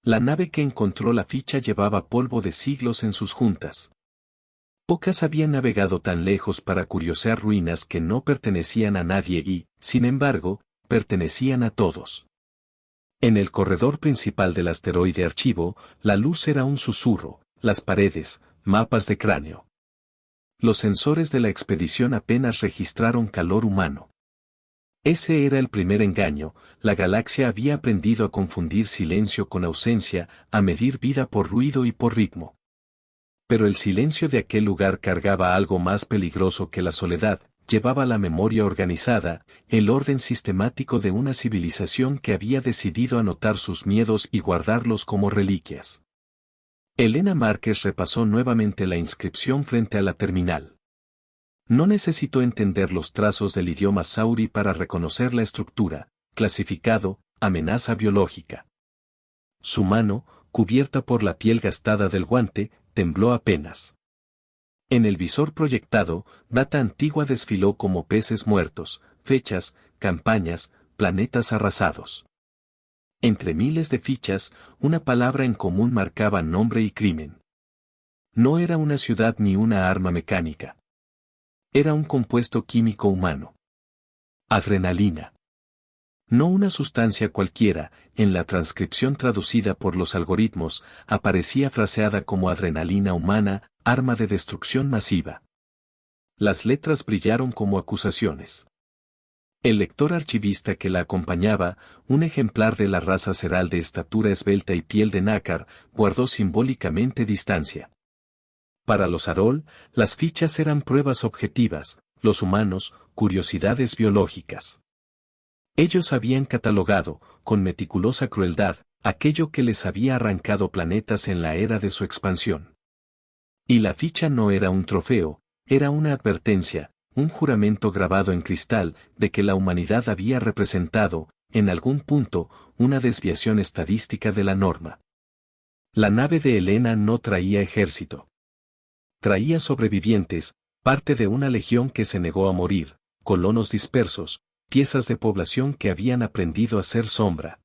La nave que encontró la ficha llevaba polvo de siglos en sus juntas. Pocas habían navegado tan lejos para curiosear ruinas que no pertenecían a nadie y, sin embargo, pertenecían a todos. En el corredor principal del asteroide archivo, la luz era un susurro, las paredes, mapas de cráneo. Los sensores de la expedición apenas registraron calor humano. Ese era el primer engaño, la galaxia había aprendido a confundir silencio con ausencia, a medir vida por ruido y por ritmo. Pero el silencio de aquel lugar cargaba algo más peligroso que la soledad, llevaba la memoria organizada, el orden sistemático de una civilización que había decidido anotar sus miedos y guardarlos como reliquias. Elena Márquez repasó nuevamente la inscripción frente a la terminal. No necesitó entender los trazos del idioma sauri para reconocer la estructura, clasificado, amenaza biológica. Su mano, cubierta por la piel gastada del guante, tembló apenas. En el visor proyectado, data antigua desfiló como peces muertos, fechas, campañas, planetas arrasados. Entre miles de fichas, una palabra en común marcaba nombre y crimen. No era una ciudad ni una arma mecánica. Era un compuesto químico humano. Adrenalina. No una sustancia cualquiera, en la transcripción traducida por los algoritmos, aparecía fraseada como adrenalina humana, arma de destrucción masiva. Las letras brillaron como acusaciones. El lector archivista que la acompañaba, un ejemplar de la raza ceral de estatura esbelta y piel de nácar, guardó simbólicamente distancia. Para los Arol, las fichas eran pruebas objetivas, los humanos, curiosidades biológicas. Ellos habían catalogado, con meticulosa crueldad, aquello que les había arrancado planetas en la era de su expansión. Y la ficha no era un trofeo, era una advertencia, un juramento grabado en cristal, de que la humanidad había representado, en algún punto, una desviación estadística de la norma. La nave de Elena no traía ejército. Traía sobrevivientes, parte de una legión que se negó a morir, colonos dispersos, piezas de población que habían aprendido a ser sombra.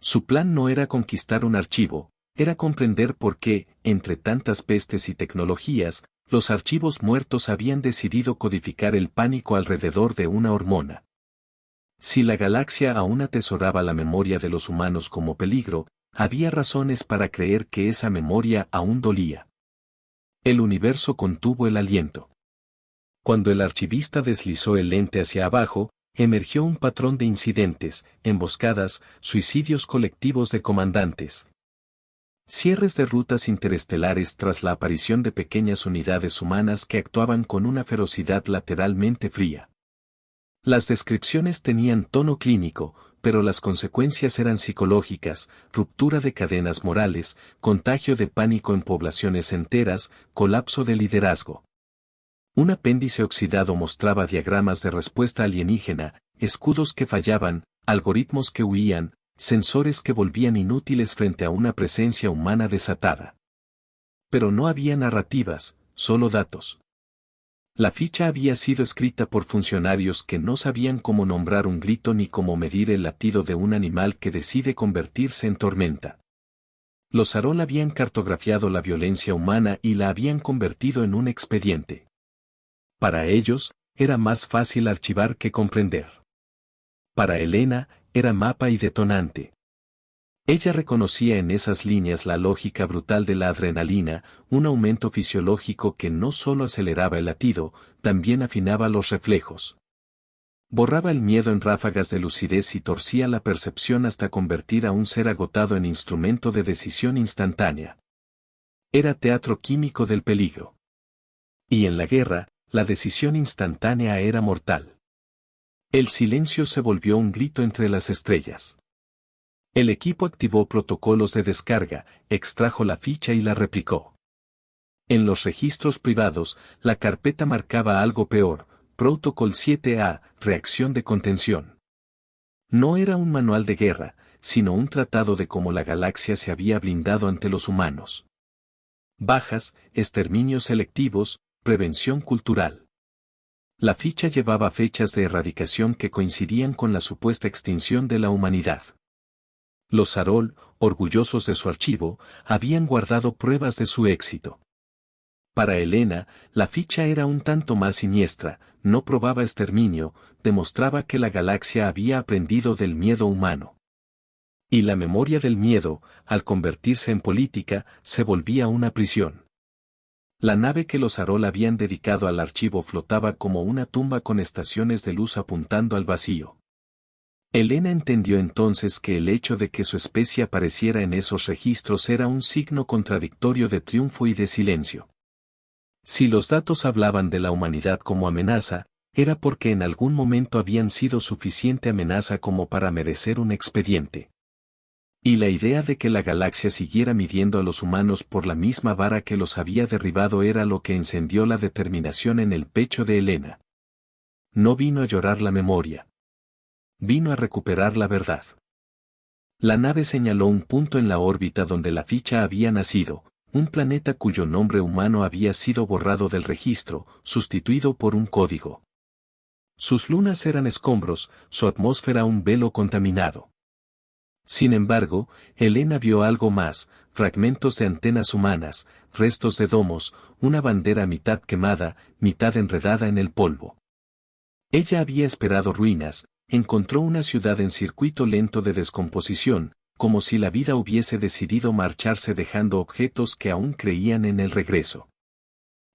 Su plan no era conquistar un archivo, era comprender por qué, entre tantas pestes y tecnologías, los archivos muertos habían decidido codificar el pánico alrededor de una hormona. Si la galaxia aún atesoraba la memoria de los humanos como peligro, había razones para creer que esa memoria aún dolía. El universo contuvo el aliento. Cuando el archivista deslizó el lente hacia abajo, emergió un patrón de incidentes, emboscadas, suicidios colectivos de comandantes. Cierres de rutas interestelares tras la aparición de pequeñas unidades humanas que actuaban con una ferocidad lateralmente fría. Las descripciones tenían tono clínico, pero las consecuencias eran psicológicas, ruptura de cadenas morales, contagio de pánico en poblaciones enteras, colapso de liderazgo. Un apéndice oxidado mostraba diagramas de respuesta alienígena, escudos que fallaban, algoritmos que huían, sensores que volvían inútiles frente a una presencia humana desatada. Pero no había narrativas, solo datos. La ficha había sido escrita por funcionarios que no sabían cómo nombrar un grito ni cómo medir el latido de un animal que decide convertirse en tormenta. Los Arol habían cartografiado la violencia humana y la habían convertido en un expediente. Para ellos, era más fácil archivar que comprender. Para Elena, era mapa y detonante. Ella reconocía en esas líneas la lógica brutal de la adrenalina, un aumento fisiológico que no solo aceleraba el latido, también afinaba los reflejos. Borraba el miedo en ráfagas de lucidez y torcía la percepción hasta convertir a un ser agotado en instrumento de decisión instantánea. Era teatro químico del peligro. Y en la guerra, la decisión instantánea era mortal. El silencio se volvió un grito entre las estrellas. El equipo activó protocolos de descarga, extrajo la ficha y la replicó. En los registros privados, la carpeta marcaba algo peor, Protocol 7A, reacción de contención. No era un manual de guerra, sino un tratado de cómo la galaxia se había blindado ante los humanos. Bajas, exterminios selectivos, prevención cultural. La ficha llevaba fechas de erradicación que coincidían con la supuesta extinción de la humanidad. Los Arol, orgullosos de su archivo, habían guardado pruebas de su éxito. Para Elena, la ficha era un tanto más siniestra, no probaba exterminio, demostraba que la galaxia había aprendido del miedo humano. Y la memoria del miedo, al convertirse en política, se volvía una prisión. La nave que los Arol habían dedicado al archivo flotaba como una tumba con estaciones de luz apuntando al vacío. Elena entendió entonces que el hecho de que su especie apareciera en esos registros era un signo contradictorio de triunfo y de silencio. Si los datos hablaban de la humanidad como amenaza, era porque en algún momento habían sido suficiente amenaza como para merecer un expediente. Y la idea de que la galaxia siguiera midiendo a los humanos por la misma vara que los había derribado era lo que encendió la determinación en el pecho de Elena. No vino a llorar la memoria. Vino a recuperar la verdad. La nave señaló un punto en la órbita donde la ficha había nacido, un planeta cuyo nombre humano había sido borrado del registro, sustituido por un código. Sus lunas eran escombros, su atmósfera un velo contaminado. Sin embargo, Elena vio algo más, fragmentos de antenas humanas, restos de domos, una bandera mitad quemada, mitad enredada en el polvo. Ella había esperado ruinas, encontró una ciudad en circuito lento de descomposición, como si la vida hubiese decidido marcharse dejando objetos que aún creían en el regreso.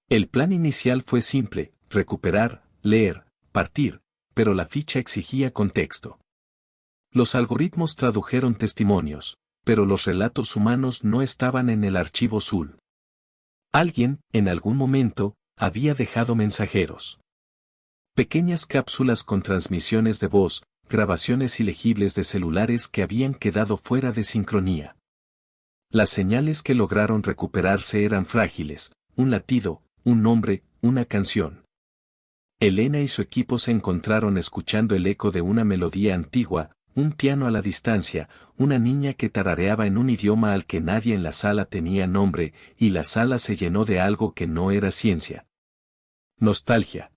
El plan inicial fue simple, recuperar, leer, partir, pero la ficha exigía contexto. Los algoritmos tradujeron testimonios, pero los relatos humanos no estaban en el archivo SUL. Alguien, en algún momento, había dejado mensajeros. Pequeñas cápsulas con transmisiones de voz, grabaciones ilegibles de celulares que habían quedado fuera de sincronía. Las señales que lograron recuperarse eran frágiles, un latido, un nombre, una canción. Elena y su equipo se encontraron escuchando el eco de una melodía antigua, un piano a la distancia, una niña que tarareaba en un idioma al que nadie en la sala tenía nombre, y la sala se llenó de algo que no era ciencia. Nostalgia.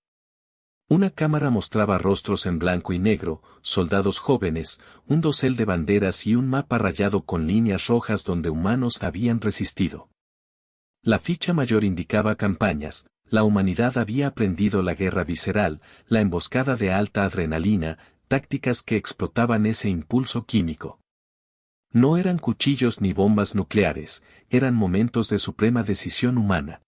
Una cámara mostraba rostros en blanco y negro, soldados jóvenes, un dosel de banderas y un mapa rayado con líneas rojas donde humanos habían resistido. La ficha mayor indicaba campañas, la humanidad había aprendido la guerra visceral, la emboscada de alta adrenalina, tácticas que explotaban ese impulso químico. No eran cuchillos ni bombas nucleares, eran momentos de suprema decisión humana.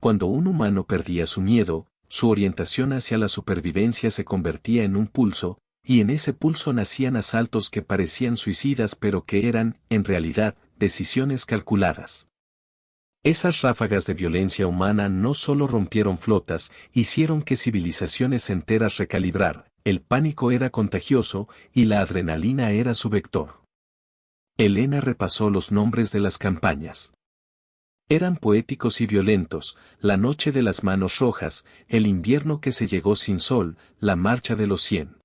Cuando un humano perdía su miedo, su orientación hacia la supervivencia se convertía en un pulso, y en ese pulso nacían asaltos que parecían suicidas pero que eran, en realidad, decisiones calculadas. Esas ráfagas de violencia humana no solo rompieron flotas, hicieron que civilizaciones enteras recalibrar, el pánico era contagioso, y la adrenalina era su vector. Elena repasó los nombres de las campañas. Eran poéticos y violentos, la noche de las manos rojas, el invierno que se llegó sin sol, la marcha de los 100.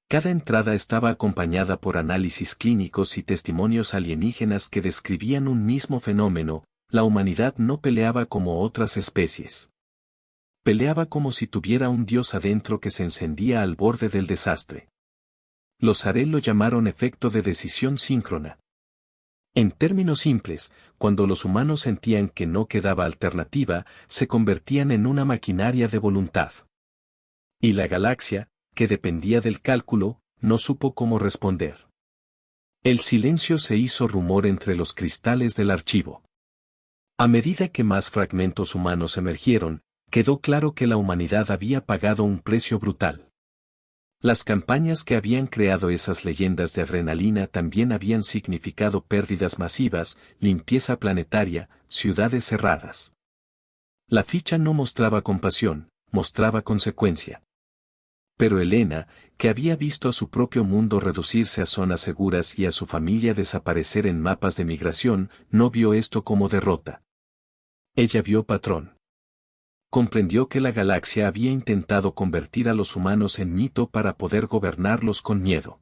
Cada entrada estaba acompañada por análisis clínicos y testimonios alienígenas que describían un mismo fenómeno: la humanidad no peleaba como otras especies. Peleaba como si tuviera un dios adentro que se encendía al borde del desastre. Los Arel lo llamaron efecto de decisión síncrona. En términos simples, cuando los humanos sentían que no quedaba alternativa, se convertían en una maquinaria de voluntad. Y la galaxia, que dependía del cálculo, no supo cómo responder. El silencio se hizo rumor entre los cristales del archivo. A medida que más fragmentos humanos emergieron, quedó claro que la humanidad había pagado un precio brutal. Las campañas que habían creado esas leyendas de adrenalina también habían significado pérdidas masivas, limpieza planetaria, ciudades cerradas. La ficha no mostraba compasión, mostraba consecuencia. Pero Elena, que había visto a su propio mundo reducirse a zonas seguras y a su familia desaparecer en mapas de migración, no vio esto como derrota. Ella vio patrón. Comprendió que la galaxia había intentado convertir a los humanos en mito para poder gobernarlos con miedo.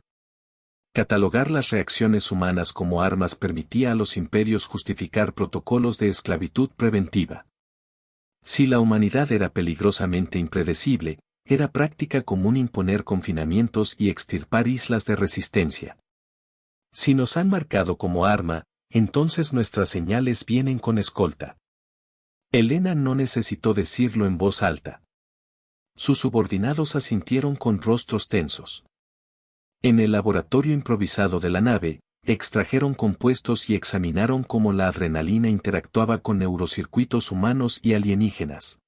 Catalogar las reacciones humanas como armas permitía a los imperios justificar protocolos de esclavitud preventiva. Si la humanidad era peligrosamente impredecible, era práctica común imponer confinamientos y extirpar islas de resistencia. Si nos han marcado como arma, entonces nuestras señales vienen con escolta. Elena no necesitó decirlo en voz alta. Sus subordinados asintieron con rostros tensos. En el laboratorio improvisado de la nave, extrajeron compuestos y examinaron cómo la adrenalina interactuaba con neurocircuitos humanos y alienígenas.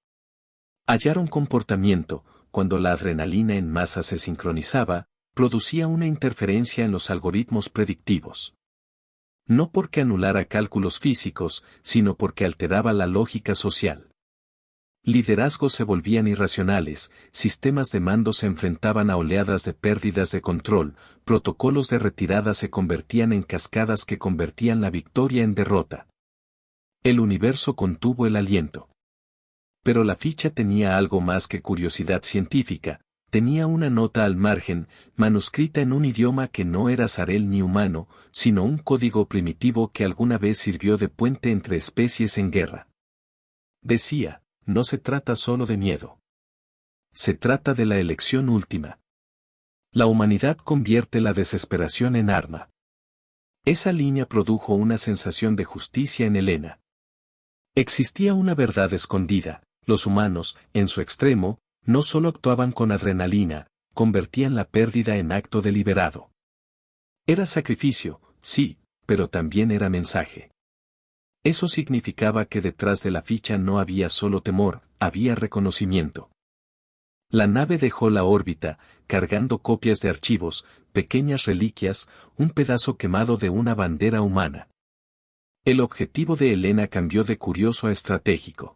Hallaron comportamiento, cuando la adrenalina en masa se sincronizaba, producía una interferencia en los algoritmos predictivos. No porque anulara cálculos físicos, sino porque alteraba la lógica social. Liderazgos se volvían irracionales, sistemas de mando se enfrentaban a oleadas de pérdidas de control, protocolos de retirada se convertían en cascadas que convertían la victoria en derrota. El universo contuvo el aliento. Pero la ficha tenía algo más que curiosidad científica, tenía una nota al margen, manuscrita en un idioma que no era sarel ni humano, sino un código primitivo que alguna vez sirvió de puente entre especies en guerra. Decía: no se trata solo de miedo. Se trata de la elección última. La humanidad convierte la desesperación en arma. Esa línea produjo una sensación de justicia en Elena. Existía una verdad escondida: los humanos, en su extremo, no solo actuaban con adrenalina, convertían la pérdida en acto deliberado. Era sacrificio, sí, pero también era mensaje. Eso significaba que detrás de la ficha no había solo temor, había reconocimiento. La nave dejó la órbita, cargando copias de archivos, pequeñas reliquias, un pedazo quemado de una bandera humana. El objetivo de Elena cambió de curioso a estratégico.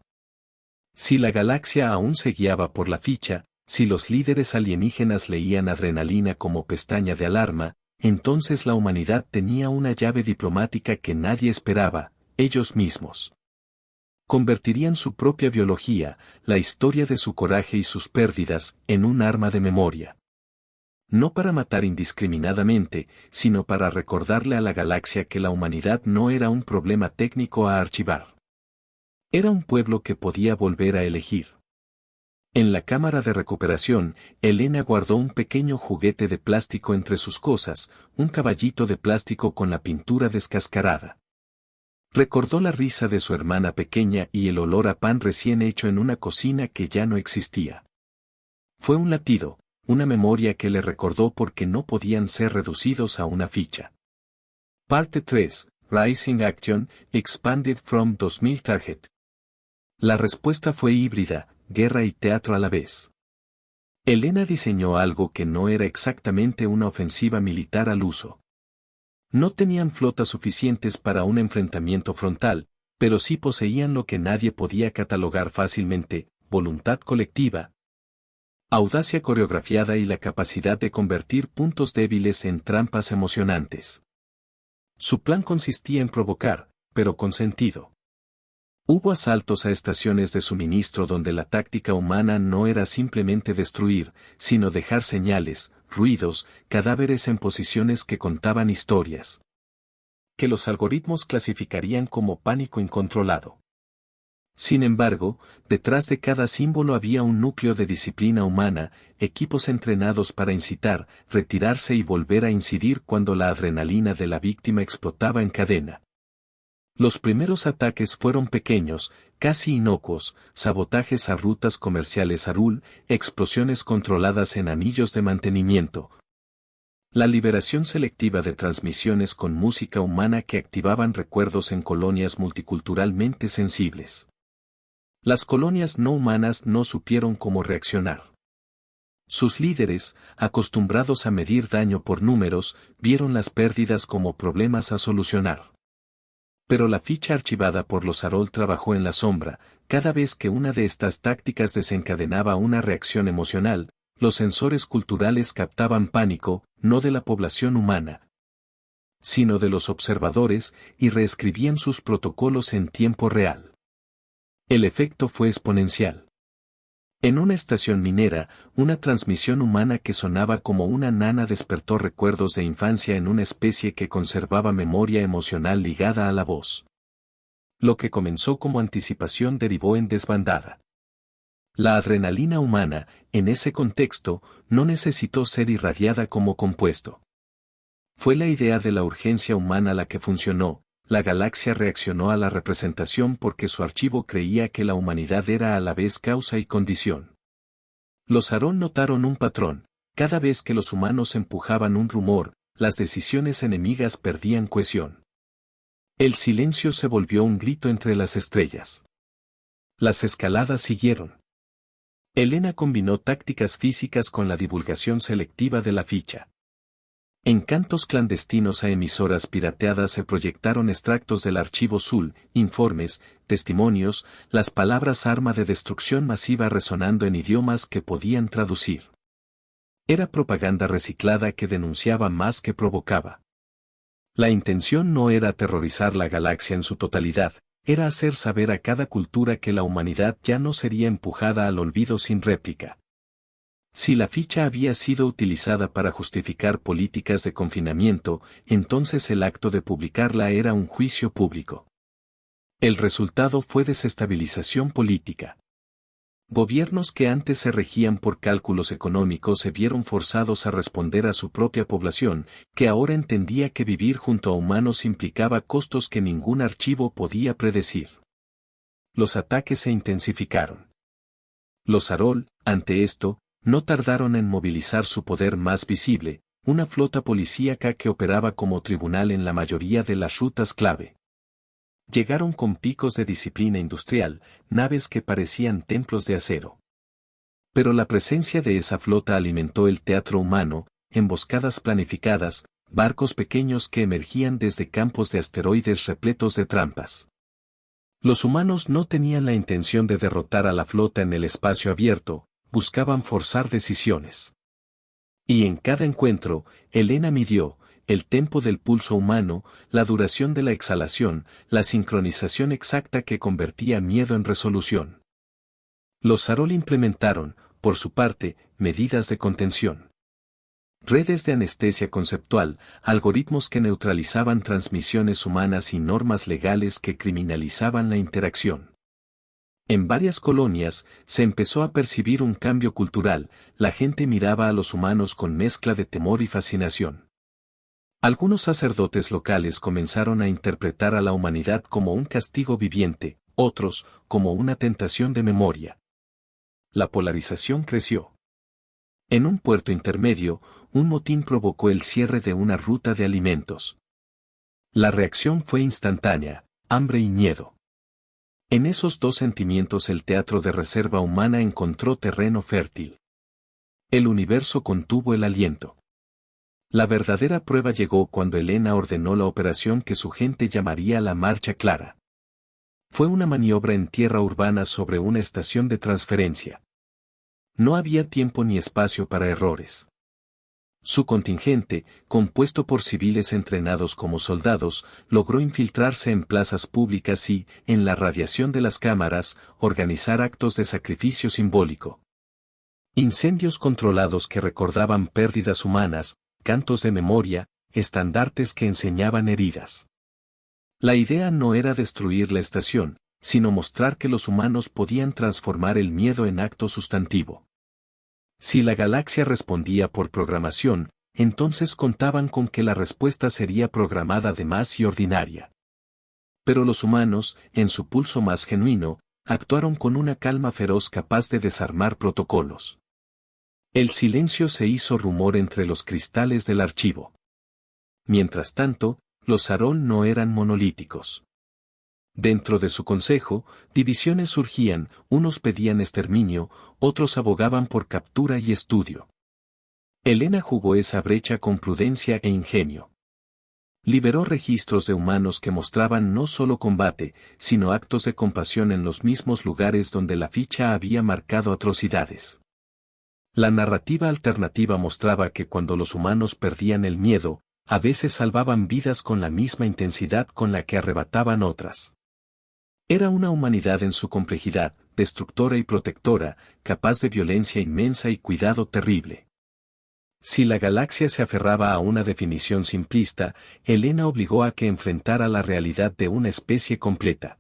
Si la galaxia aún se guiaba por la ficha, si los líderes alienígenas leían adrenalina como pestaña de alarma, entonces la humanidad tenía una llave diplomática que nadie esperaba: ellos mismos. Convertirían su propia biología, la historia de su coraje y sus pérdidas, en un arma de memoria. No para matar indiscriminadamente, sino para recordarle a la galaxia que la humanidad no era un problema técnico a archivar. Era un pueblo que podía volver a elegir. En la cámara de recuperación, Elena guardó un pequeño juguete de plástico entre sus cosas, un caballito de plástico con la pintura descascarada. Recordó la risa de su hermana pequeña y el olor a pan recién hecho en una cocina que ya no existía. Fue un latido, una memoria que le recordó por qué no podían ser reducidos a una ficha. Parte 3. Rising Action, Expanded from 2000 Target. La respuesta fue híbrida, guerra y teatro a la vez. Elena diseñó algo que no era exactamente una ofensiva militar al uso. No tenían flotas suficientes para un enfrentamiento frontal, pero sí poseían lo que nadie podía catalogar fácilmente: voluntad colectiva, audacia coreografiada y la capacidad de convertir puntos débiles en trampas emocionantes. Su plan consistía en provocar, pero con sentido. Hubo asaltos a estaciones de suministro donde la táctica humana no era simplemente destruir, sino dejar señales, ruidos, cadáveres en posiciones que contaban historias, que los algoritmos clasificarían como pánico incontrolado. Sin embargo, detrás de cada símbolo había un núcleo de disciplina humana, equipos entrenados para incitar, retirarse y volver a incidir cuando la adrenalina de la víctima explotaba en cadena. Los primeros ataques fueron pequeños, casi inocuos: sabotajes a rutas comerciales Arul, explosiones controladas en anillos de mantenimiento. La liberación selectiva de transmisiones con música humana que activaban recuerdos en colonias multiculturalmente sensibles. Las colonias no humanas no supieron cómo reaccionar. Sus líderes, acostumbrados a medir daño por números, vieron las pérdidas como problemas a solucionar. Pero la ficha archivada por los Arol trabajó en la sombra. Cada vez que una de estas tácticas desencadenaba una reacción emocional, los sensores culturales captaban pánico, no de la población humana, sino de los observadores, y reescribían sus protocolos en tiempo real. El efecto fue exponencial. En una estación minera, una transmisión humana que sonaba como una nana despertó recuerdos de infancia en una especie que conservaba memoria emocional ligada a la voz. Lo que comenzó como anticipación derivó en desbandada. La adrenalina humana, en ese contexto, no necesitó ser irradiada como compuesto. Fue la idea de la urgencia humana la que funcionó. La galaxia reaccionó a la representación porque su archivo creía que la humanidad era a la vez causa y condición. Los Aarón notaron un patrón: cada vez que los humanos empujaban un rumor, las decisiones enemigas perdían cohesión. El silencio se volvió un grito entre las estrellas. Las escaladas siguieron. Elena combinó tácticas físicas con la divulgación selectiva de la ficha. En cantos clandestinos a emisoras pirateadas se proyectaron extractos del archivo SUL, informes, testimonios, las palabras arma de destrucción masiva resonando en idiomas que podían traducir. Era propaganda reciclada que denunciaba más que provocaba. La intención no era aterrorizar la galaxia en su totalidad, era hacer saber a cada cultura que la humanidad ya no sería empujada al olvido sin réplica. Si la ficha había sido utilizada para justificar políticas de confinamiento, entonces el acto de publicarla era un juicio público. El resultado fue desestabilización política. Gobiernos que antes se regían por cálculos económicos se vieron forzados a responder a su propia población, que ahora entendía que vivir junto a humanos implicaba costos que ningún archivo podía predecir. Los ataques se intensificaron. Los Arol, ante esto, no tardaron en movilizar su poder más visible, una flota policíaca que operaba como tribunal en la mayoría de las rutas clave. Llegaron con picos de disciplina industrial, naves que parecían templos de acero. Pero la presencia de esa flota alimentó el teatro humano, emboscadas planificadas, barcos pequeños que emergían desde campos de asteroides repletos de trampas. Los humanos no tenían la intención de derrotar a la flota en el espacio abierto, buscaban forzar decisiones. Y en cada encuentro, Elena midió el tempo del pulso humano, la duración de la exhalación, la sincronización exacta que convertía miedo en resolución. Los Sarol implementaron, por su parte, medidas de contención. Redes de anestesia conceptual, algoritmos que neutralizaban transmisiones humanas y normas legales que criminalizaban la interacción. En varias colonias, se empezó a percibir un cambio cultural, la gente miraba a los humanos con mezcla de temor y fascinación. Algunos sacerdotes locales comenzaron a interpretar a la humanidad como un castigo viviente, otros, como una tentación de memoria. La polarización creció. En un puerto intermedio, un motín provocó el cierre de una ruta de alimentos. La reacción fue instantánea, hambre y miedo. En esos dos sentimientos el teatro de reserva humana encontró terreno fértil. El universo contuvo el aliento. La verdadera prueba llegó cuando Elena ordenó la operación que su gente llamaría la Marcha Clara. Fue una maniobra en tierra urbana sobre una estación de transferencia. No había tiempo ni espacio para errores. Su contingente, compuesto por civiles entrenados como soldados, logró infiltrarse en plazas públicas y, en la radiación de las cámaras, organizar actos de sacrificio simbólico. Incendios controlados que recordaban pérdidas humanas, cantos de memoria, estandartes que enseñaban heridas. La idea no era destruir la estación, sino mostrar que los humanos podían transformar el miedo en acto sustantivo. Si la galaxia respondía por programación, entonces contaban con que la respuesta sería programada de más y ordinaria. Pero los humanos, en su pulso más genuino, actuaron con una calma feroz capaz de desarmar protocolos. El silencio se hizo rumor entre los cristales del archivo. Mientras tanto, los Sarol no eran monolíticos. Dentro de su consejo, divisiones surgían, unos pedían exterminio, otros abogaban por captura y estudio. Elena jugó esa brecha con prudencia e ingenio. Liberó registros de humanos que mostraban no solo combate, sino actos de compasión en los mismos lugares donde la ficha había marcado atrocidades. La narrativa alternativa mostraba que cuando los humanos perdían el miedo, a veces salvaban vidas con la misma intensidad con la que arrebataban otras. Era una humanidad en su complejidad, destructora y protectora, capaz de violencia inmensa y cuidado terrible. Si la galaxia se aferraba a una definición simplista, Elena obligó a que enfrentara la realidad de una especie completa.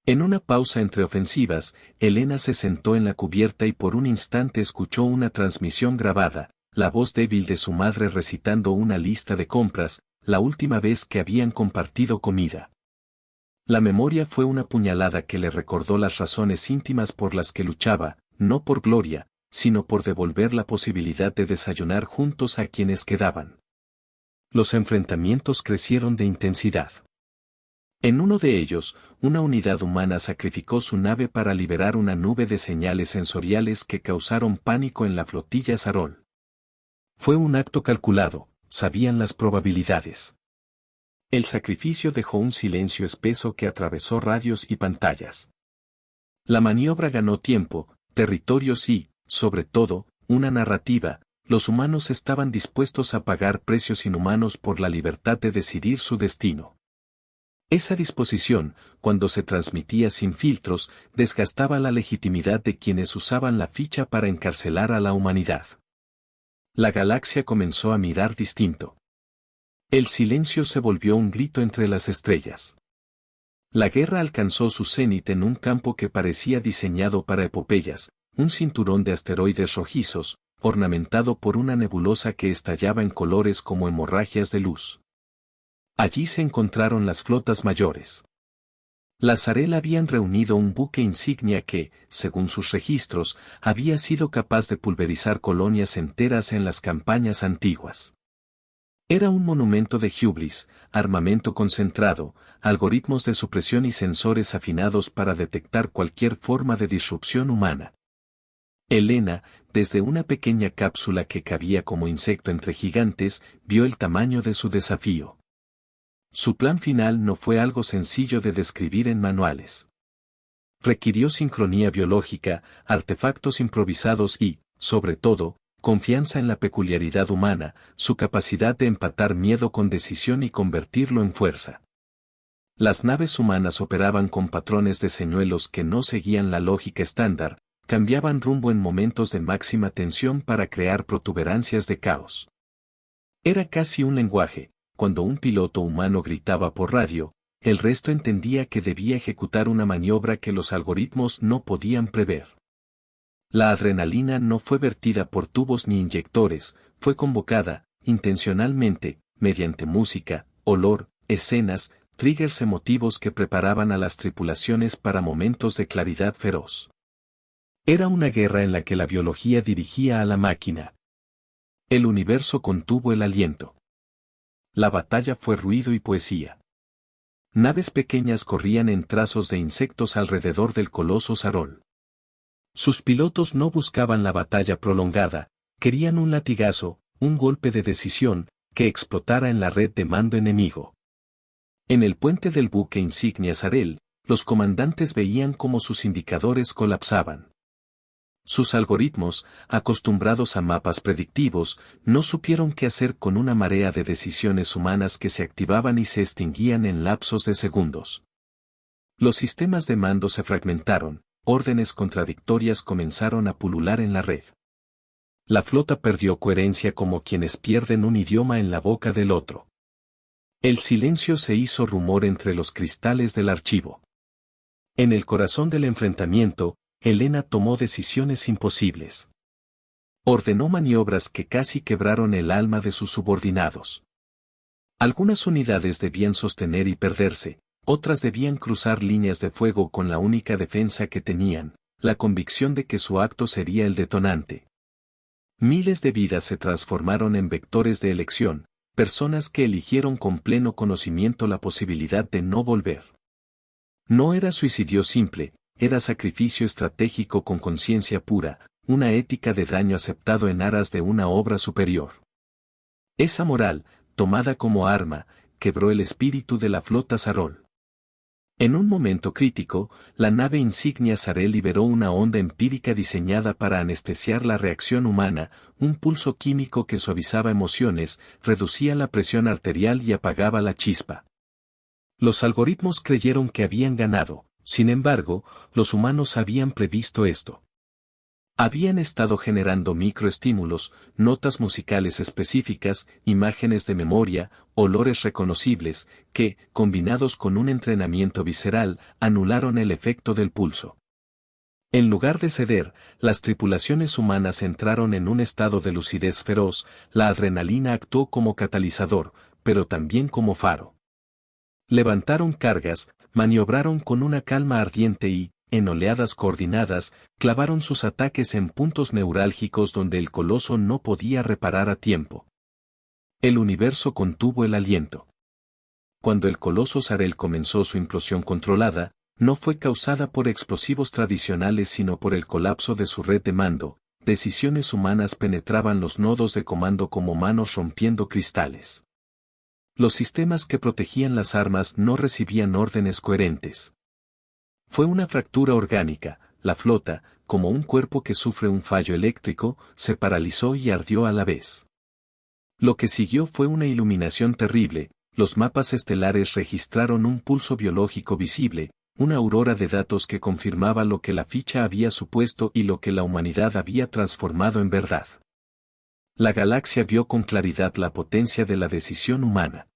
En una pausa entre ofensivas, Elena se sentó en la cubierta y por un instante escuchó una transmisión grabada, la voz débil de su madre recitando una lista de compras, la última vez que habían compartido comida. La memoria fue una puñalada que le recordó las razones íntimas por las que luchaba, no por gloria, sino por devolver la posibilidad de desayunar juntos a quienes quedaban. Los enfrentamientos crecieron de intensidad. En uno de ellos, una unidad humana sacrificó su nave para liberar una nube de señales sensoriales que causaron pánico en la flotilla Sarol. Fue un acto calculado, sabían las probabilidades. El sacrificio dejó un silencio espeso que atravesó radios y pantallas. La maniobra ganó tiempo, territorios y, sobre todo, una narrativa. Los humanos estaban dispuestos a pagar precios inhumanos por la libertad de decidir su destino. Esa disposición, cuando se transmitía sin filtros, desgastaba la legitimidad de quienes usaban la ficha para encarcelar a la humanidad. La galaxia comenzó a mirar distinto. El silencio se volvió un grito entre las estrellas. La guerra alcanzó su cenit en un campo que parecía diseñado para epopeyas, un cinturón de asteroides rojizos, ornamentado por una nebulosa que estallaba en colores como hemorragias de luz. Allí se encontraron las flotas mayores. Las Sarel habían reunido un buque insignia que, según sus registros, había sido capaz de pulverizar colonias enteras en las campañas antiguas. Era un monumento de hubris, armamento concentrado, algoritmos de supresión y sensores afinados para detectar cualquier forma de disrupción humana. Helena, desde una pequeña cápsula que cabía como insecto entre gigantes, vio el tamaño de su desafío. Su plan final no fue algo sencillo de describir en manuales. Requirió sincronía biológica, artefactos improvisados y, sobre todo, confianza en la peculiaridad humana, su capacidad de empatar miedo con decisión y convertirlo en fuerza. Las naves humanas operaban con patrones de señuelos que no seguían la lógica estándar, cambiaban rumbo en momentos de máxima tensión para crear protuberancias de caos. Era casi un lenguaje. Cuando un piloto humano gritaba por radio, el resto entendía que debía ejecutar una maniobra que los algoritmos no podían prever. La adrenalina no fue vertida por tubos ni inyectores, fue convocada, intencionalmente, mediante música, olor, escenas, triggers emotivos que preparaban a las tripulaciones para momentos de claridad feroz. Era una guerra en la que la biología dirigía a la máquina. El universo contuvo el aliento. La batalla fue ruido y poesía. Naves pequeñas corrían en trazos de insectos alrededor del coloso Sarol. Sus pilotos no buscaban la batalla prolongada, querían un latigazo, un golpe de decisión, que explotara en la red de mando enemigo. En el puente del buque insignia Sarel, los comandantes veían cómo sus indicadores colapsaban. Sus algoritmos, acostumbrados a mapas predictivos, no supieron qué hacer con una marea de decisiones humanas que se activaban y se extinguían en lapsos de segundos. Los sistemas de mando se fragmentaron, órdenes contradictorias comenzaron a pulular en la red. La flota perdió coherencia como quienes pierden un idioma en la boca del otro. El silencio se hizo rumor entre los cristales del archivo. En el corazón del enfrentamiento, Helena tomó decisiones imposibles. Ordenó maniobras que casi quebraron el alma de sus subordinados. Algunas unidades debían sostener y perderse, otras debían cruzar líneas de fuego con la única defensa que tenían, la convicción de que su acto sería el detonante. Miles de vidas se transformaron en vectores de elección, personas que eligieron con pleno conocimiento la posibilidad de no volver. No era suicidio simple, era sacrificio estratégico con conciencia pura, una ética de daño aceptado en aras de una obra superior. Esa moral, tomada como arma, quebró el espíritu de la flota Sarol. En un momento crítico, la nave insignia Sarel liberó una onda empírica diseñada para anestesiar la reacción humana, un pulso químico que suavizaba emociones, reducía la presión arterial y apagaba la chispa. Los algoritmos creyeron que habían ganado. Sin embargo, los humanos habían previsto esto. Habían estado generando microestímulos, notas musicales específicas, imágenes de memoria, olores reconocibles, que, combinados con un entrenamiento visceral, anularon el efecto del pulso. En lugar de ceder, las tripulaciones humanas entraron en un estado de lucidez feroz, la adrenalina actuó como catalizador, pero también como faro. Levantaron cargas, maniobraron con una calma ardiente y, en oleadas coordinadas, clavaron sus ataques en puntos neurálgicos donde el coloso no podía reparar a tiempo. El universo contuvo el aliento. Cuando el coloso Sarel comenzó su implosión controlada, no fue causada por explosivos tradicionales sino por el colapso de su red de mando. Decisiones humanas penetraban los nodos de comando como manos rompiendo cristales. Los sistemas que protegían las armas no recibían órdenes coherentes. Fue una fractura orgánica, la flota, como un cuerpo que sufre un fallo eléctrico, se paralizó y ardió a la vez. Lo que siguió fue una iluminación terrible, los mapas estelares registraron un pulso biológico visible, una aurora de datos que confirmaba lo que la ficha había supuesto y lo que la humanidad había transformado en verdad. La galaxia vio con claridad la potencia de la decisión humana.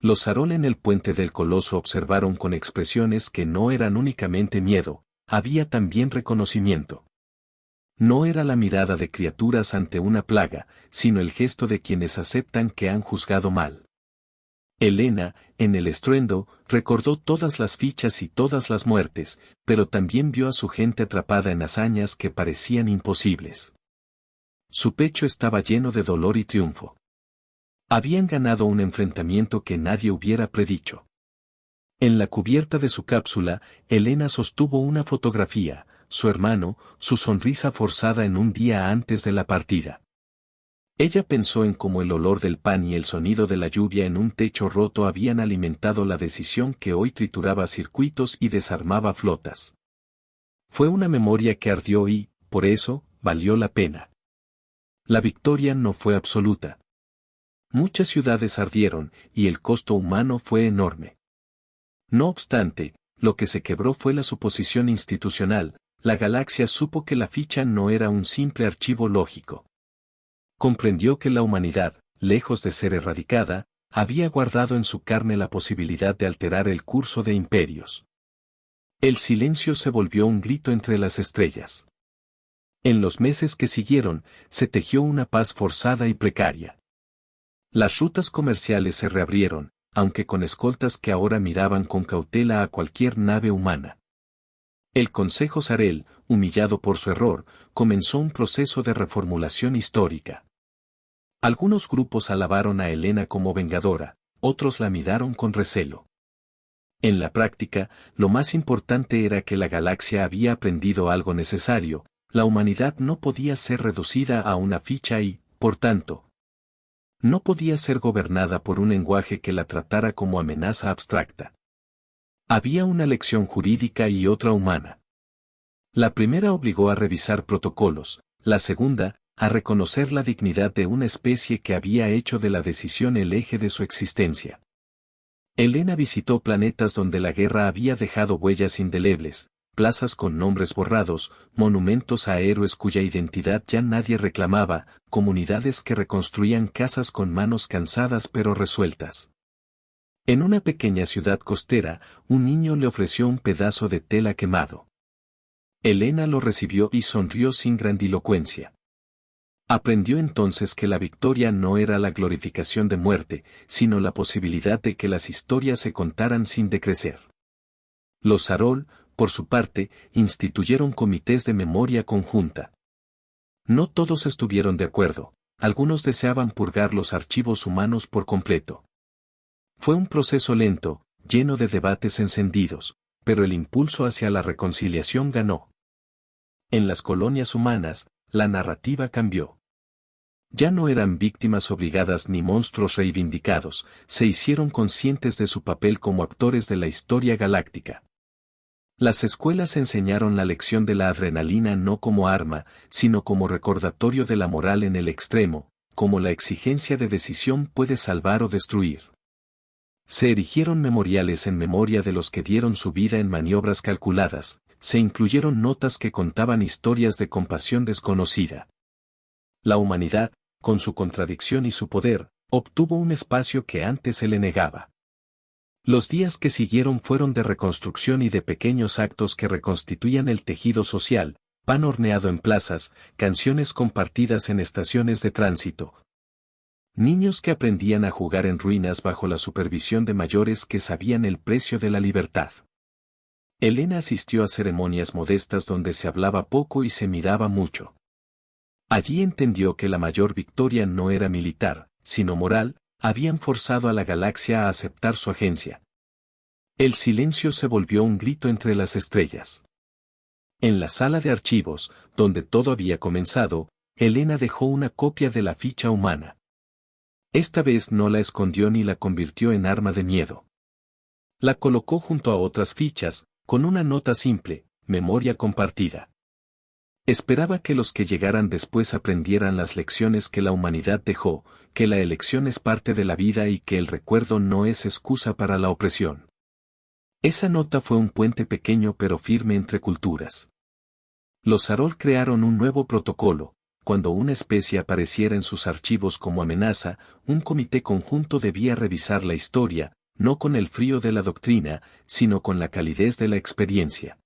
Los Sarol en el puente del Coloso observaron con expresiones que no eran únicamente miedo, había también reconocimiento. No era la mirada de criaturas ante una plaga, sino el gesto de quienes aceptan que han juzgado mal. Helena, en el estruendo, recordó todas las fichas y todas las muertes, pero también vio a su gente atrapada en hazañas que parecían imposibles. Su pecho estaba lleno de dolor y triunfo. Habían ganado un enfrentamiento que nadie hubiera predicho. En la cubierta de su cápsula, Helena sostuvo una fotografía, su hermano, su sonrisa forzada en un día antes de la partida. Ella pensó en cómo el olor del pan y el sonido de la lluvia en un techo roto habían alimentado la decisión que hoy trituraba circuitos y desarmaba flotas. Fue una memoria que ardió y, por eso, valió la pena. La victoria no fue absoluta. Muchas ciudades ardieron, y el costo humano fue enorme. No obstante, lo que se quebró fue la suposición institucional, la galaxia supo que la ficha no era un simple archivo lógico. Comprendió que la humanidad, lejos de ser erradicada, había guardado en su carne la posibilidad de alterar el curso de imperios. El silencio se volvió un grito entre las estrellas. En los meses que siguieron, se tejió una paz forzada y precaria. Las rutas comerciales se reabrieron, aunque con escoltas que ahora miraban con cautela a cualquier nave humana. El Consejo Sarel, humillado por su error, comenzó un proceso de reformulación histórica. Algunos grupos alabaron a Helena como vengadora, otros la miraron con recelo. En la práctica, lo más importante era que la galaxia había aprendido algo necesario, la humanidad no podía ser reducida a una ficha y, por tanto, no podía ser gobernada por un lenguaje que la tratara como amenaza abstracta. Había una lección jurídica y otra humana. La primera obligó a revisar protocolos, la segunda, a reconocer la dignidad de una especie que había hecho de la decisión el eje de su existencia. Helena visitó planetas donde la guerra había dejado huellas indelebles, plazas con nombres borrados, monumentos a héroes cuya identidad ya nadie reclamaba, comunidades que reconstruían casas con manos cansadas pero resueltas. En una pequeña ciudad costera, un niño le ofreció un pedazo de tela quemado. Helena lo recibió y sonrió sin grandilocuencia. Aprendió entonces que la victoria no era la glorificación de muerte, sino la posibilidad de que las historias se contaran sin decrecer. Los Sarol, por su parte, instituyeron comités de memoria conjunta. No todos estuvieron de acuerdo, algunos deseaban purgar los archivos humanos por completo. Fue un proceso lento, lleno de debates encendidos, pero el impulso hacia la reconciliación ganó. En las colonias humanas, la narrativa cambió. Ya no eran víctimas obligadas ni monstruos reivindicados, se hicieron conscientes de su papel como actores de la historia galáctica. Las escuelas enseñaron la lección de la adrenalina no como arma, sino como recordatorio de la moral en el extremo, como la exigencia de decisión puede salvar o destruir. Se erigieron memoriales en memoria de los que dieron su vida en maniobras calculadas, se incluyeron notas que contaban historias de compasión desconocida. La humanidad, con su contradicción y su poder, obtuvo un espacio que antes se le negaba. Los días que siguieron fueron de reconstrucción y de pequeños actos que reconstituían el tejido social, pan horneado en plazas, canciones compartidas en estaciones de tránsito. Niños que aprendían a jugar en ruinas bajo la supervisión de mayores que sabían el precio de la libertad. Elena asistió a ceremonias modestas donde se hablaba poco y se miraba mucho. Allí entendió que la mayor victoria no era militar, sino moral, habían forzado a la galaxia a aceptar su agencia. El silencio se volvió un grito entre las estrellas. En la sala de archivos, donde todo había comenzado, Elena dejó una copia de la ficha humana. Esta vez no la escondió ni la convirtió en arma de miedo. La colocó junto a otras fichas, con una nota simple, memoria compartida. Esperaba que los que llegaran después aprendieran las lecciones que la humanidad dejó, que la elección es parte de la vida y que el recuerdo no es excusa para la opresión. Esa nota fue un puente pequeño pero firme entre culturas. Los Sarol crearon un nuevo protocolo. Cuando una especie apareciera en sus archivos como amenaza, un comité conjunto debía revisar la historia, no con el frío de la doctrina, sino con la calidez de la experiencia.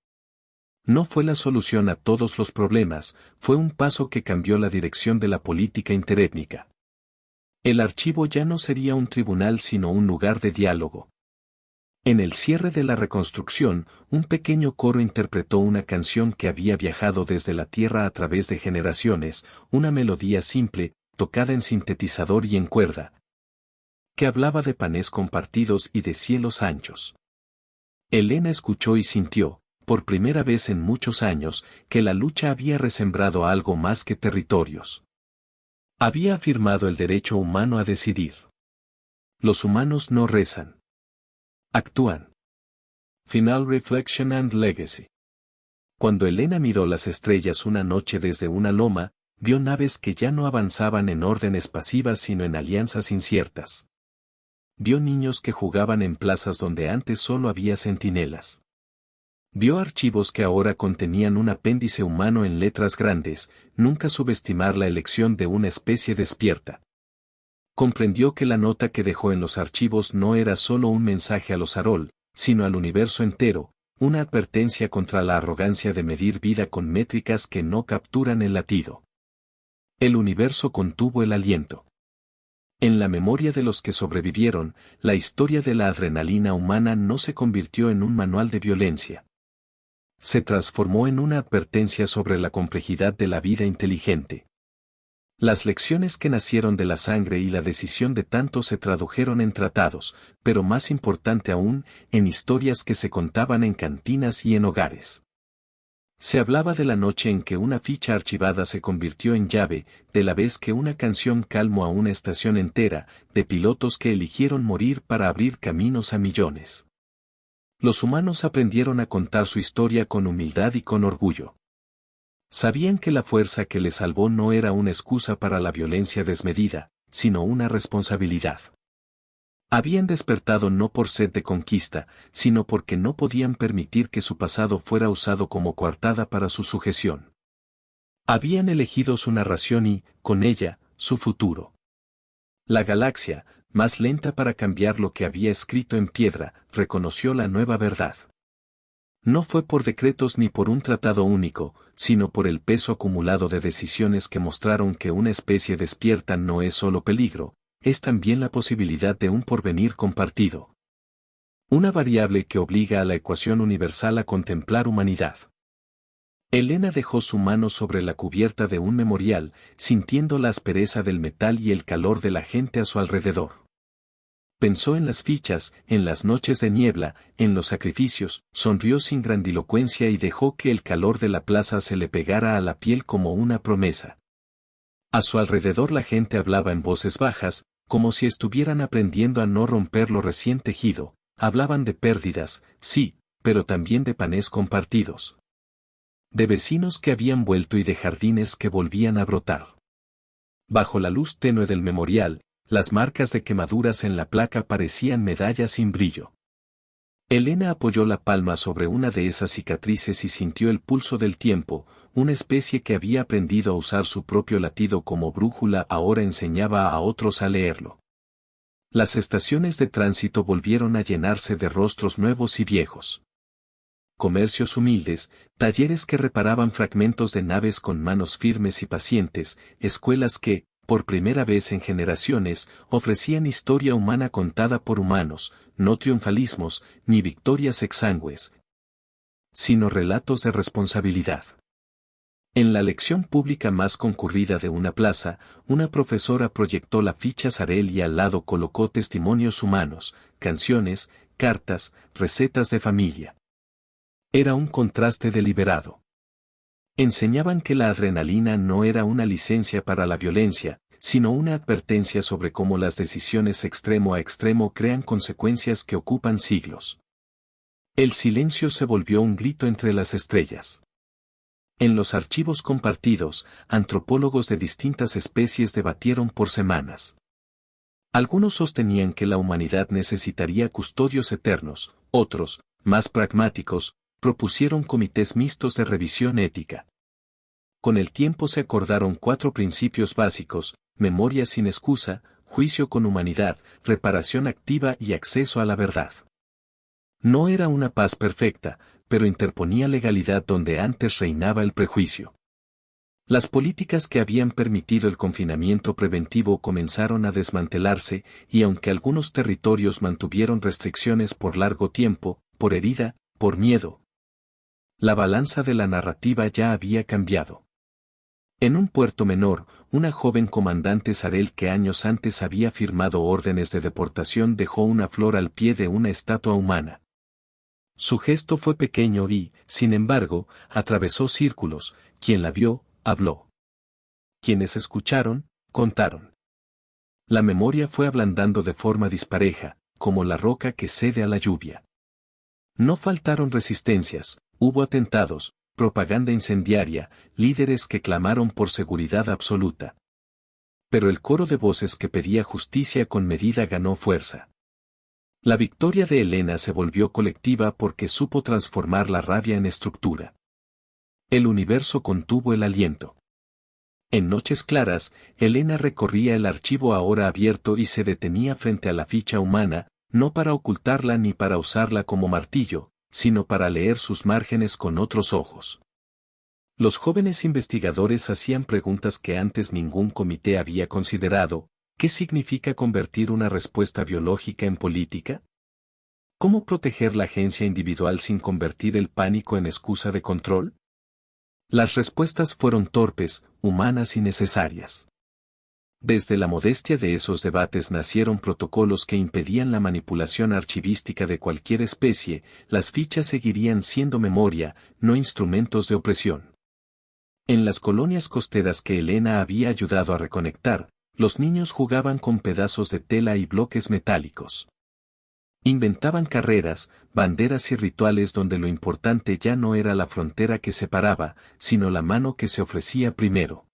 No fue la solución a todos los problemas, fue un paso que cambió la dirección de la política interétnica. El archivo ya no sería un tribunal sino un lugar de diálogo. En el cierre de la reconstrucción, un pequeño coro interpretó una canción que había viajado desde la Tierra a través de generaciones, una melodía simple, tocada en sintetizador y en cuerda, que hablaba de panes compartidos y de cielos anchos. Elena escuchó y sintió, por primera vez en muchos años, que la lucha había resembrado algo más que territorios. Había afirmado el derecho humano a decidir. Los humanos no rezan. Actúan. Final Reflection and Legacy. Cuando Elena miró las estrellas una noche desde una loma, vio naves que ya no avanzaban en órdenes pasivas sino en alianzas inciertas. Vio niños que jugaban en plazas donde antes solo había centinelas. Vio archivos que ahora contenían un apéndice humano en letras grandes, nunca subestimar la elección de una especie despierta. Comprendió que la nota que dejó en los archivos no era solo un mensaje a los Sarol, sino al universo entero, una advertencia contra la arrogancia de medir vida con métricas que no capturan el latido. El universo contuvo el aliento. En la memoria de los que sobrevivieron, la historia de la adrenalina humana no se convirtió en un manual de violencia. Se transformó en una advertencia sobre la complejidad de la vida inteligente. Las lecciones que nacieron de la sangre y la decisión de tantos se tradujeron en tratados, pero más importante aún, en historias que se contaban en cantinas y en hogares. Se hablaba de la noche en que una ficha archivada se convirtió en llave, de la vez que una canción calmó a una estación entera, de pilotos que eligieron morir para abrir caminos a millones. Los humanos aprendieron a contar su historia con humildad y con orgullo. Sabían que la fuerza que les salvó no era una excusa para la violencia desmedida, sino una responsabilidad. Habían despertado no por sed de conquista, sino porque no podían permitir que su pasado fuera usado como coartada para su sujeción. Habían elegido su narración y, con ella, su futuro. La galaxia, más lenta para cambiar lo que había escrito en piedra, reconoció la nueva verdad. No fue por decretos ni por un tratado único, sino por el peso acumulado de decisiones que mostraron que una especie despierta no es solo peligro, es también la posibilidad de un porvenir compartido. Una variable que obliga a la ecuación universal a contemplar humanidad. Elena dejó su mano sobre la cubierta de un memorial, sintiendo la aspereza del metal y el calor de la gente a su alrededor. Pensó en las fichas, en las noches de niebla, en los sacrificios, sonrió sin grandilocuencia y dejó que el calor de la plaza se le pegara a la piel como una promesa. A su alrededor la gente hablaba en voces bajas, como si estuvieran aprendiendo a no romper lo recién tejido, hablaban de pérdidas, sí, pero también de panes compartidos. De vecinos que habían vuelto y de jardines que volvían a brotar. Bajo la luz tenue del memorial, las marcas de quemaduras en la placa parecían medallas sin brillo. Elena apoyó la palma sobre una de esas cicatrices y sintió el pulso del tiempo, una especie que había aprendido a usar su propio latido como brújula ahora enseñaba a otros a leerlo. Las estaciones de tránsito volvieron a llenarse de rostros nuevos y viejos. Comercios humildes, talleres que reparaban fragmentos de naves con manos firmes y pacientes, escuelas que, por primera vez en generaciones, ofrecían historia humana contada por humanos, no triunfalismos, ni victorias exangües, sino relatos de responsabilidad. En la lección pública más concurrida de una plaza, una profesora proyectó la ficha Sarel y al lado colocó testimonios humanos, canciones, cartas, recetas de familia. Era un contraste deliberado. Enseñaban que la adrenalina no era una licencia para la violencia, sino una advertencia sobre cómo las decisiones extremo a extremo crean consecuencias que ocupan siglos. El silencio se volvió un grito entre las estrellas. En los archivos compartidos, antropólogos de distintas especies debatieron por semanas. Algunos sostenían que la humanidad necesitaría custodios eternos, otros, más pragmáticos, propusieron comités mixtos de revisión ética. Con el tiempo se acordaron 4 principios básicos: memoria sin excusa, juicio con humanidad, reparación activa y acceso a la verdad. No era una paz perfecta, pero interponía legalidad donde antes reinaba el prejuicio. Las políticas que habían permitido el confinamiento preventivo comenzaron a desmantelarse, y aunque algunos territorios mantuvieron restricciones por largo tiempo, por herida, por miedo, la balanza de la narrativa ya había cambiado. En un puerto menor, una joven comandante Sarel que años antes había firmado órdenes de deportación dejó una flor al pie de una estatua humana. Su gesto fue pequeño y, sin embargo, atravesó círculos. Quien la vio, habló. Quienes escucharon, contaron. La memoria fue ablandando de forma dispareja, como la roca que cede a la lluvia. No faltaron resistencias, hubo atentados, propaganda incendiaria, líderes que clamaron por seguridad absoluta. Pero el coro de voces que pedía justicia con medida ganó fuerza. La victoria de Elena se volvió colectiva porque supo transformar la rabia en estructura. El universo contuvo el aliento. En noches claras, Elena recorría el archivo ahora abierto y se detenía frente a la ficha humana, no para ocultarla ni para usarla como martillo, sino para leer sus márgenes con otros ojos. Los jóvenes investigadores hacían preguntas que antes ningún comité había considerado. ¿Qué significa convertir una respuesta biológica en política? ¿Cómo proteger la agencia individual sin convertir el pánico en excusa de control? Las respuestas fueron torpes, humanas y necesarias. Desde la modestia de esos debates nacieron protocolos que impedían la manipulación archivística de cualquier especie. Las fichas seguirían siendo memoria, no instrumentos de opresión. En las colonias costeras que Elena había ayudado a reconectar, los niños jugaban con pedazos de tela y bloques metálicos. Inventaban carreras, banderas y rituales donde lo importante ya no era la frontera que separaba, sino la mano que se ofrecía primero.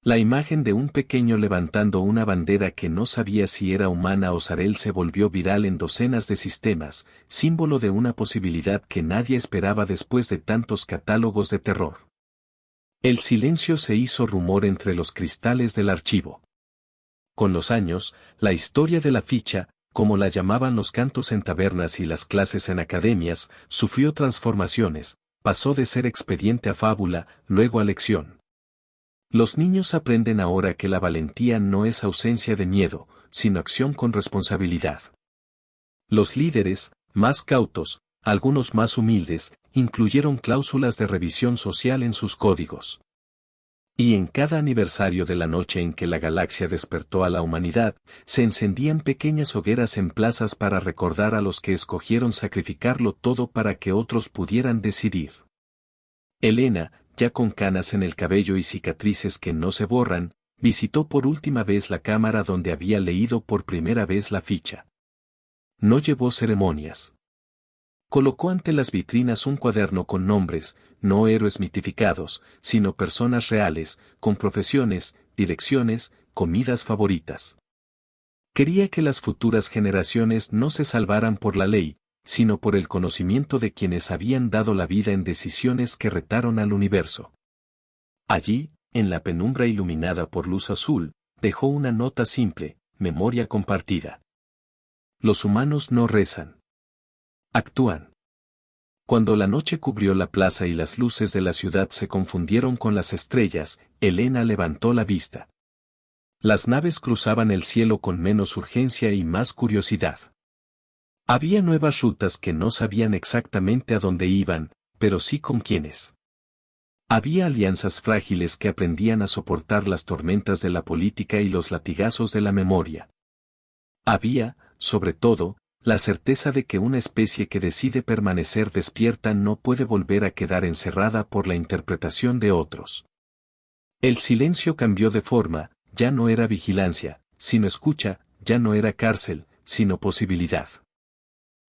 La imagen de un pequeño levantando una bandera que no sabía si era humana o Sarel se volvió viral en docenas de sistemas, símbolo de una posibilidad que nadie esperaba después de tantos catálogos de terror. El silencio se hizo rumor entre los cristales del archivo. Con los años, la historia de la ficha, como la llamaban los cantos en tabernas y las clases en academias, sufrió transformaciones, pasó de ser expediente a fábula, luego a lección. Los niños aprenden ahora que la valentía no es ausencia de miedo, sino acción con responsabilidad. Los líderes, más cautos, algunos más humildes, incluyeron cláusulas de revisión social en sus códigos. Y en cada aniversario de la noche en que la galaxia despertó a la humanidad, se encendían pequeñas hogueras en plazas para recordar a los que escogieron sacrificarlo todo para que otros pudieran decidir. Elena, ya con canas en el cabello y cicatrices que no se borran, visitó por última vez la cámara donde había leído por primera vez la ficha. No llevó ceremonias. Colocó ante las vitrinas un cuaderno con nombres, no héroes mitificados, sino personas reales, con profesiones, direcciones, comidas favoritas. Quería que las futuras generaciones no se salvaran por la ley, sino por el conocimiento de quienes habían dado la vida en decisiones que retaron al universo. Allí, en la penumbra iluminada por luz azul, dejó una nota simple: memoria compartida. Los humanos no rezan. Actúan. Cuando la noche cubrió la plaza y las luces de la ciudad se confundieron con las estrellas, Helena levantó la vista. Las naves cruzaban el cielo con menos urgencia y más curiosidad. Había nuevas rutas que no sabían exactamente a dónde iban, pero sí con quiénes. Había alianzas frágiles que aprendían a soportar las tormentas de la política y los latigazos de la memoria. Había, sobre todo, la certeza de que una especie que decide permanecer despierta no puede volver a quedar encerrada por la interpretación de otros. El silencio cambió de forma, ya no era vigilancia, sino escucha, ya no era cárcel, sino posibilidad.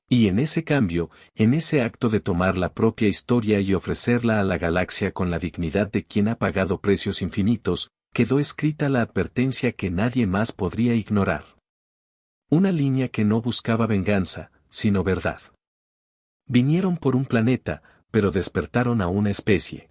Y en ese cambio, en ese acto de tomar la propia historia y ofrecerla a la galaxia con la dignidad de quien ha pagado precios infinitos, quedó escrita la advertencia que nadie más podría ignorar. Una línea que no buscaba venganza, sino verdad. Vinieron por un planeta, pero despertaron a una especie.